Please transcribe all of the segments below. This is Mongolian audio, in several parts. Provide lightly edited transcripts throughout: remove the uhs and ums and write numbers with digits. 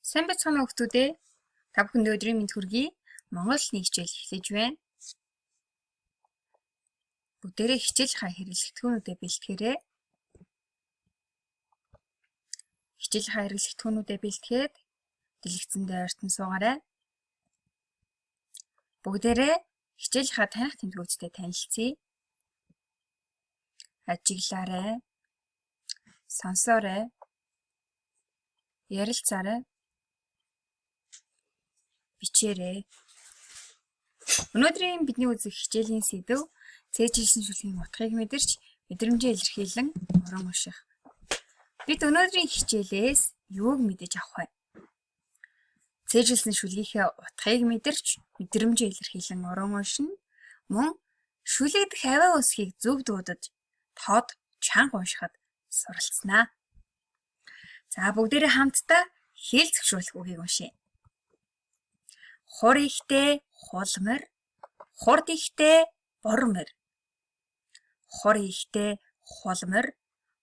Сайн байцгаана уу хүүхдүүдээ. Та бүхэнд өдрийн мэнд хүргэе. Монгол нэг хичээл эхлэж байна. Бүгдээрээ хичээл хэрэглэгдэхүүнүүдэд бэлтгээрэй. Хичээл хэрэглэгдэхүүнүүдэд бэлтгээд дэлгэцэндээ ойртон суугаарай. Бүгдээрээ хичээлийнхаа таних тэмдгүүдтэй танилцъя. Ажиглаарай. Сонсоорой. Ярилцаарай. Бичээрэй. Өнөөдрийн бидний үзэх хичээлийн сэдэв цээжилсэн шүлгийн утгыг мэдэрч мэдрэмжээ илэрхийлэн уран унших. Бид өнөөдрийн хичээлээс юуг мэдэж авах вэ? Цээжилсэн шүлгийнхээ утгыг мэдэрч мэдрэмжээ илэрхийлэн уран уншина. Мөн шүлэгдэх авиа үсгийг зөв дуудаж тод чанга уншихад суралцсанаа. За бүгдээрээ хамтдаа хэл зөвшөөрлөх үгийг уншъя. Хур ихтэй хулмар, хурд ихтэй бормор. Хур ихтэй хулмар,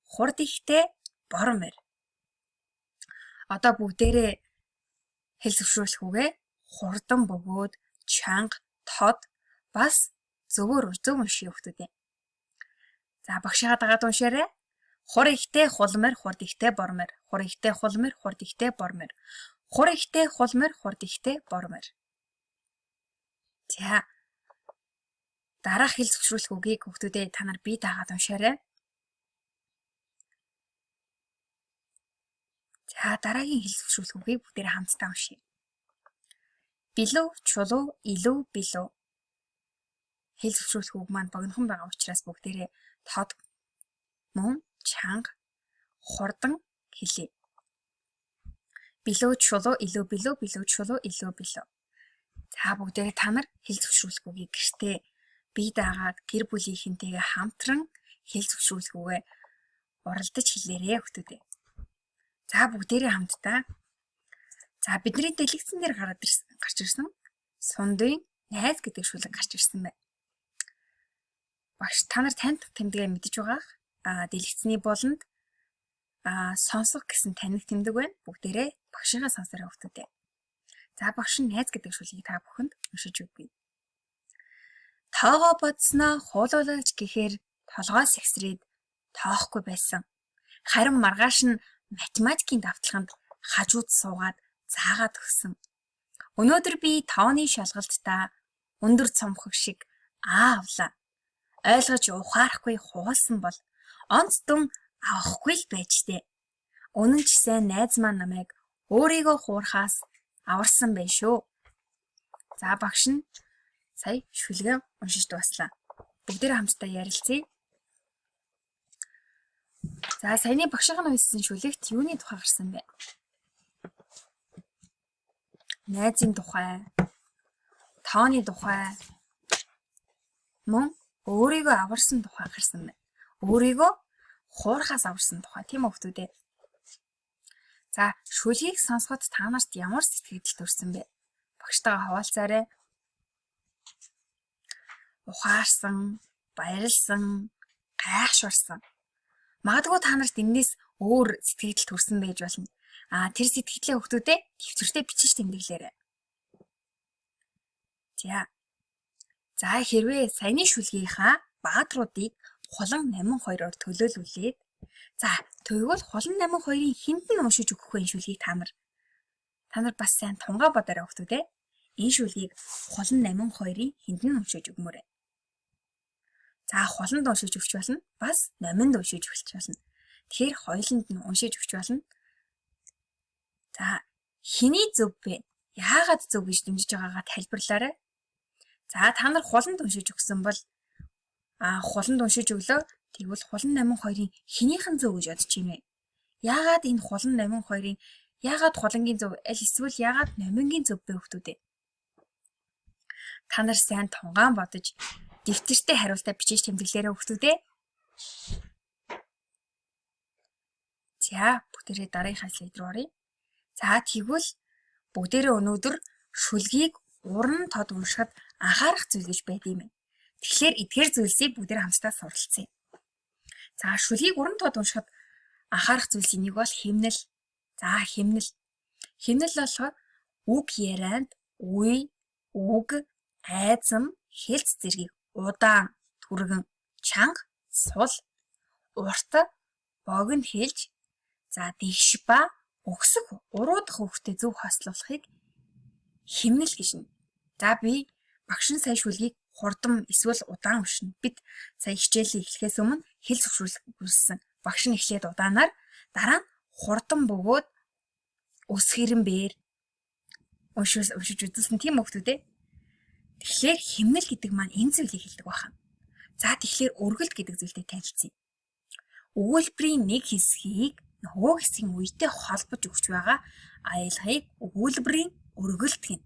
хурд ихтэй бормор. Одоо бүгдээрээ хэл зөвшөөрлөх үгээ хурдан бөгөөд чанга, тод бас зөв уншия хүүхдүүдээ. За багшаа дагаад уншаарай. Хур ихтэй хулмар, хурд ихтэй бормор. Хур ихтэй хулмар, хурд ихтэй бормор. Хур ихтэй хулмар, хурд ихтэй бормор. За дараах хэл зөвшөөрлөх үгийг хүүхдүүдээ та нар бие дагаад уншаарай. За дараагийн хэл зөвшөөрлөх үгийг бүгдээрээ хамтдаа уншъя. Билүү, чулуу, илүү, билүү. Хэл зөвшөөрлөх үг маань богинохон байгаа учраас бүгдээрээ тод, мөн, чанга, хурдан хэлье. Билүү, чулуу, илүү, билүү, билүү, чулуу, илүү, билүү. За бүгдээрээ та нар хэл зөвшөөрлөх үгийг гэртээ бие даагаад гэр бүлийнхэнтэйгээ хамтран хэл зөвшөөрлөх үгээ уралдаж хэлээрэй хүүхдүүдээ. За бүгдээрээ хамтдаа. За бидний дэлгэцэн дээр гарч ирсэн сундын найз гэдэг шүлэг гарч ирсэн байна. Багш та нар танд тэмдэглээ мэдэж байгаах. Дэлгэцний болонд сонсох гэсэн таних тэмдэг байна. Бүгдээрээ багшийнхаа сонсороо хүүхдүүдээ. За багш нь найз гэдэг шүлгийг та бүхэнд уншиж өгье. Тоогоо бодсноо хуулуулагч гэхээр толгоос ихсрээд тоохгүй байсан. Харин маргааш нь математикийн давталханд хажууд суугаад заагаад өгсөн. Өнөөдөр би тооны шалгалтаа өндөр цомхог шиг авлаа. Ойлгож ухаарахгүй хуулсан бол онц дүн авахгүй л байж тээ. Үнэн ч сайн найз маань намайг өөрийгөө хуурхаас аварсан байх шүү. За багш нь сая шүлгээ уншиж дуслаа. Бүгдээрээ хамтдаа ярилцъя. За саяны багшийн уншсан шүлэгт юуны тухай гарсан бэ? Найзын тухай, тооны тухай, мөн өөрийгөө аварсан тухай гарсан байна. Өөрийгөө хуурхаас аварсан тухай тийм үү хүүхдүүдээ. За шүлгийг сонсоход та нарт ямар сэтгэл төрсөн бэ? Багштайгаа хуваалцаарай. Ухаарсан, баярлсан, гайхшварсан. Магадгүй та нарт энэс өөр сэтгэл төрсөн байж болно. Тэр сэтгэлээ хүүхдүүдээ төвчөртэй бичиж тэмдэглээрэй. За хэрвээ саяны шүлгийнхаа баадруудыг хулан 82-оор төлөөлүүлээд тэгвэл хулан 82-ын хэнд нь уншиж өгөх вэ шүлгийг та нар бас сайн тунгаа бодорой хүүхдүүдээ. Энэ шүлгийг хулан 82-ын хэнд нь уншиж өгмөрэй. За хуланд уншиж өгч болно. Бас номинд уншиж өгч болно. Тэгэхээр хоёуланд нь уншиж өгч болно. За хэний зөв бэ? Яагаад зөв гэж дэмжиж байгаагаа тайлбарлаарай. За та нар хуланд уншиж өгсөн бол хуланд уншиж өглөө. Тэгвэл хулан 82-ын хэнийхэн зөв гэж бодож байна вэ? Яагаад энэ хулан 82-ын яагаад хулангийн зөв эсвэл яагаад номингийн зөв бэ хүүхдүүдээ? Та нар сайн тунгаан бодож дэвтэртээ хариултаа бичиж тэмдэглээрэй хүүхдүүдээ. За бүгдээрээ дараагийнхаа слайд руу оръё. За тэгвэл бүгдээрээ өнөөдөр шүлгийг уран тод уншихад анхаарах зүйл гэж байд юм. Тэгэхээр эдгээр зүйлсийг бүгдээрээ хамтдаа суралцъя. За шүлгийг уран тод уншихад анхаарах зүйлсийн нэг бол хэмнэл. За хэмнэл. Химнэл болохоор үг ярианд үе, үг, айзам, хэлц зэргийг удаан, түргэн, чанга, сул, урт, богино хэлж дэгш ба өгсөх уруудах үгтэй зөв хослуулахыг химнэл гэж нэ. Би багш нь сая шүлгийг хурдан эсвэл удаан уншина. Бид сая хичээлээ эхлэхээс өмнө хэл зөвшөөрлөсөн. Багш нь эхлээд удаанаар дараа нь хурдан бөгөөд өс хэрэмбээр уншиж үзүүлсэн тийм хөвгтүүд ээ. Тэгэхээр химнэл гэдэг маань энэ зүйлийг хэлдэг байна. Тэгэхээр өргөлт гэдэг зүйлтэй танилцъя. Өгүүлбэрийн нэг хэсгийг нөгөө хэсгийн үетэй холбож өгч байгаа аялгыг өгүүлбэрийн өргөлт гэнэ.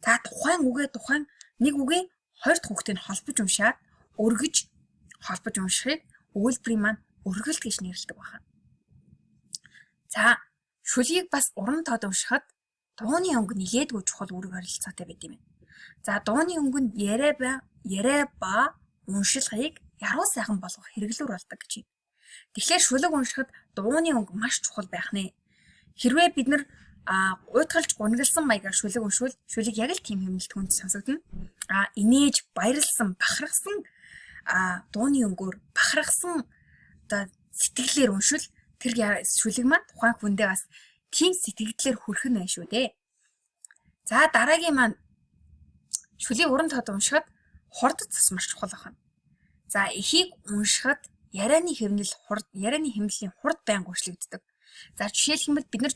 Тухайн нэг үгийн хоёр дахь үгтэй нь холбож уншаад өргөж холбож уншихыг өгүүлбэрийн маань өргөлт гэж нэрлэдэг байна. Шүлгийг бас уран тоод уншихад дууны өнгө нэлээдгүй чухал үүрэг харилцаатай байд юм байна. Дууны өнгөнд яриа ба уншилгыг яруу сайхан болгох хэрэглүүр болдог гэж байна. Тэгэхээр шүлэг уншихад дууны өнгө маш чухал байх нэ. Хэрвээ бид нар уйтгалж гунигалсан маягаар шүлэг уншвал шүлэг яг л тийм хэмнэлт хүнд сонсогдно. Инээж баярлсан, бахархсан дууны өнгөөр бахархсан сэтгэлээр уншвал тэр шүлэг маань тухайн хүндээ бас тийм сэтгэгдлээр хүрэх нь байна шүү дээ. Дараагийн маань шүлгийг уран тоод уншихад хурд цас маш чухал байна. Эхийг уншихад ярианы хэмнэлийн хурд байнга өөрчлөгддөг. Жишээлх юм бол бид нар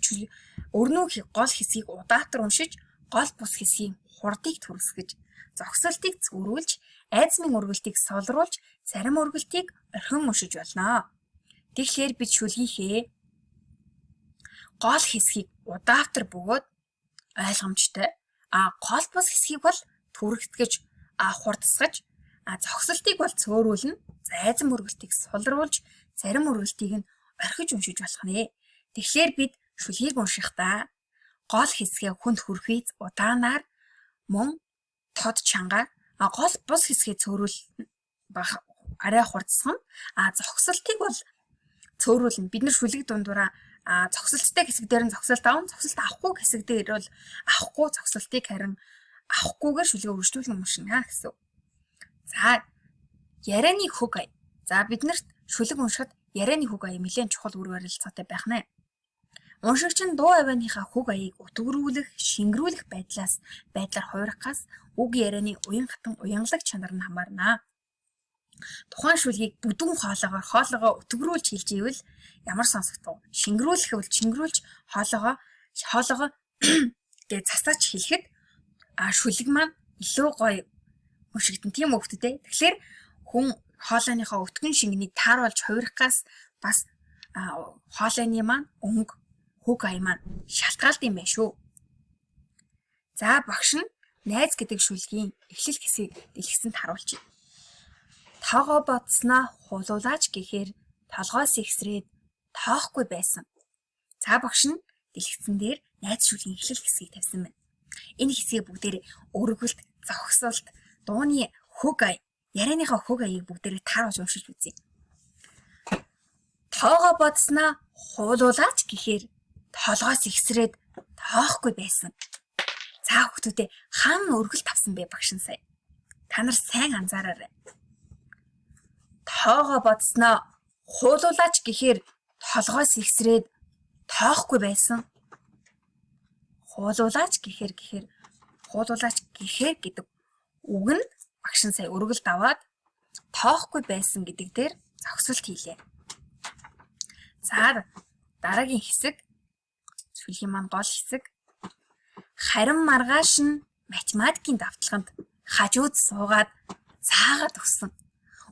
өрнөө гол хэсгийг удаатар уншиж, гол бус хэсгийн хурдыг түргэсгэж, зогсолтыг цөөрүүлж, айзмын өргөлтийг солруулж, зарим өргөлтийг орхин уншиж болно. Тэгэхээр бид шүлгийнхээ гол хэсгийг удаатар бөгөөд ойлгомжтой, гол бус хэсгийг бол түргэтгэж, хурдсгаж, зогсолтыг бол цөөрүүлнэ, айзам өргөлтийг сулруулж, зарим өргөлтийг нь орхиж уншиж болох нэ. Тэгэхээр бид шүлгийг уншихдаа гол хэсгээ хүнд хүрхийц удаанаар мөн тод чангаар гол бус хэсгээ цөөрүүл арай хурдсгана. Зогсолтыг бол цөөрүүлнэ. Бид нар шүлэг дундуура зогсолттой хэсэг дээр нь зогсолт авна. Зогсолт авахгүй хэсэг дээр бол авахгүй зогсолтыг харин авахгүйгээр шүлгээ үргэлжлүүлэн уншина гэсэн. Ярианы хөг ая. Бид нарт шүлэг уншихад ярианы хөг ая нэлээд чухал үүрэг харилцаатай байх нэ. Уншигч нь дуу авианыхаа хөг аяыг өтгөрүүлэх, шингэрүүлэх байдлаар хувирахаас үг ярианы уян хатан уянгалаг чанар нь хамаарна. Тухайн шүлгийг бүдүүн хоолоогоо өтгөрүүлж хэлж ивэл ямар сонсогдов? Шингэрүүлэх бол шингэрүүлж хоолоогоо гээ засаач хэлэхэд шүлэг маань илүү гоё уншигдэн тийм хөвгтдээ. Тэгэхээр хүн хоолойныхоо өтгөн шингэнийг тааруулж хувирахаас бас хоолойны маань өнгө хөг ая маань шалтгаалд юм байна шүү. Багш нь найз гэдэг шүлгийн эхлэл хэсгийг дэлгэсэнд харуулчих. Тоогоо бодсноо хуулуулаач гэхээр толгоос ихсрээд тоохгүй байсан. Багш нь дэлгэцэн дээр найз шүлгийн эхлэл хэсгийг тавьсан байна. Энэ хэсгийг бүгдээр өргөлт, зогсолт, дууны хөг ая, ярианыхаа хөг аяыг бүгдээр тааруулж уншиж үзье. Тоогоо бодсноо хуулуулаач гэхээр толгоос ихсрээд тоохгүй байсан. Хүүхдүүдээ хаана өргөлт авсан бэ багш нь сая? Та нар сайн анзаараарай. Тоогоо бодсноо хуулуулаач гэхээр толгоос ихсрээд тоохгүй байсан. Хуулуулаач гэхээр гэдэг үг нь багш нь сая өргөлт аваад тоохгүй байсан гэдэг дээр зогсолт хийлээ. Дараагийн хэсэг шүлгийн маань гол хэсэг. Харин маргааш нь математикийн давталганд хажууд суугаад цаагаад өгсөн.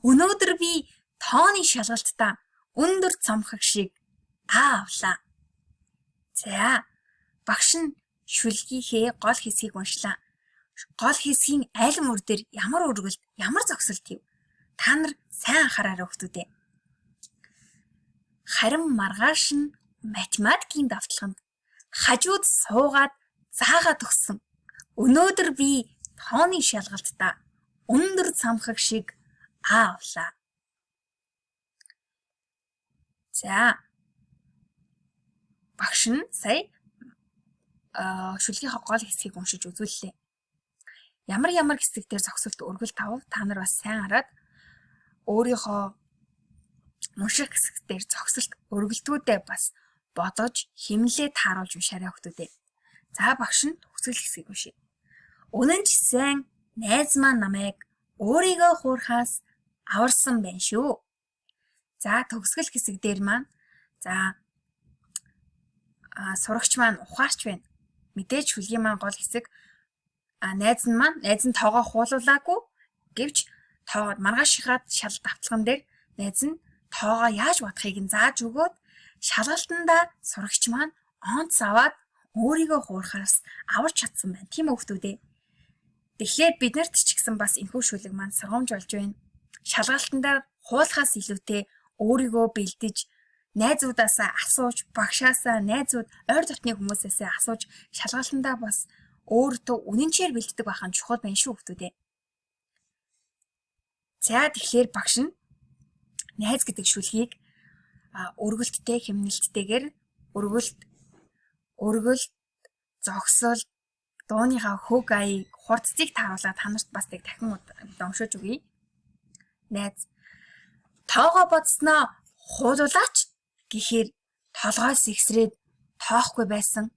Өнөөдөр би тооны шалгалтаа өндөр цамхаг шиг авлаа. Багш нь шүлгийнхээ гол хэсгийг уншлаа. Гол хэсгийн аль мөр дээр ямар өргөлт, ямар зогсолт хийв? Та нар сайн анхаараарай хүүхдүүдээ. Харин маргааш нь математикийн давталганд хажууд суугаад заагаад өгсөн. Өнөөдөр би тооны шалгалтаа өндөр цамхаг шиг авлаа. Багш нь сая шүлгийнхаа гол хэсгийг уншиж үзүүллээ. Ямар хэсэг дээр зогсолт өргөл тав та нар бас сайн хараад өөрийнхөө унших хэсэг дээр зогсолт өргөлтүүдээ бас бодож хэмнэлээ тааруулж уншаарай хүүхдүүдээ. За багш нь төгсгөл хэсгийг уншия. Үнэн ч сайн найз маань намайг өөрийгөө хуурхаас аварсан байна шүү. За төгсгөл хэсэг дээр маань сурагч маань ухаарч байна. Мэдээж шүлгийн маань гол хэсэг найз нь тоогоо хуулуулаагүй гэвч тоогоод маргаашихаад шал давталган дээр найз нь тоогоо яаж бодохыг нь зааж өгөөд шалгалтандаа сурагч маань онц аваад өөрийгөө хуурхаас аварч чадсан байна. Тийм үү хүүхдүүдээ. Тэгэхээр бид нарт ч гэсэн бас энэхүү шүлэг маань сургамж болж байна. Шалгалтандаа хуулахаас илүүтэй өөрийгөө бэлдэж найзуудаасаа асууж, багшаасаа, найзууд, ойр дотны хүмүүсээсээ асууж шалгалтандаа бас өөртөө үнэнчээр бэлддэг байх нь чухал байна шүү хүүхдүүдээ. За тэгэхээр багш нь найз гэдэг шүлгийг өргөлттэй хэмнэлттэйгээр өргөлт, зогсол, дууныхаа хөг аяыг, хурдцыг тааруулаад танарт бас дахин уншиж өгье. Найз тоогоо бодсноо хуулуулаач гэхээр толгойс ихсрээд тоохгүй байсан.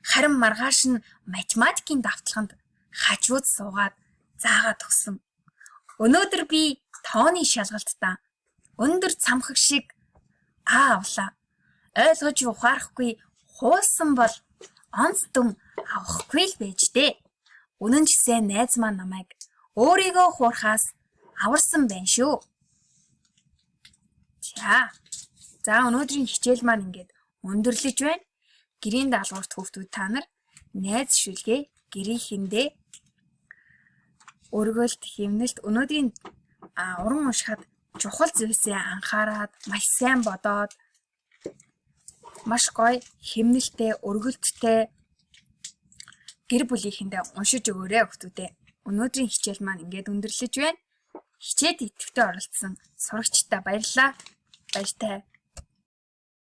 Харин маргааш нь математикийн давталганд хажууд суугаад заагаад өгсөн. Өнөөдөр би тооны шалгалтаа өндөр цамхаг шиг авлаа. Ойлгож ухаарахгүй хуулсан бол онц дүн авахгүй л байж дээ. Үнэн ч сайн найз маань намайг өөрийгөө хуурхаас аварсан байна шүү. За өнөөдрийн хичээл маань ингээд өндөрлөж байна. Гэрийн даалгаварт хүүхдүүд та нар найз шүлгээ гэрээхэндээ өргөлт, хэмнэлт өнөөдрийн уран уншихад чухал зүйлсээ анхаарад маш сайн бодоод маш гоё хэмнэлттэй, өргөлттэй гэр бүлийнхэндээ уншиж өгөөрэй хүүхдүүдээ. Өнөөдрийн хичээл маань ингээд өндөрлөж байна. Хичээд идэвхтэй оролцсон сурагчдаа баярлалаа. Баяртай.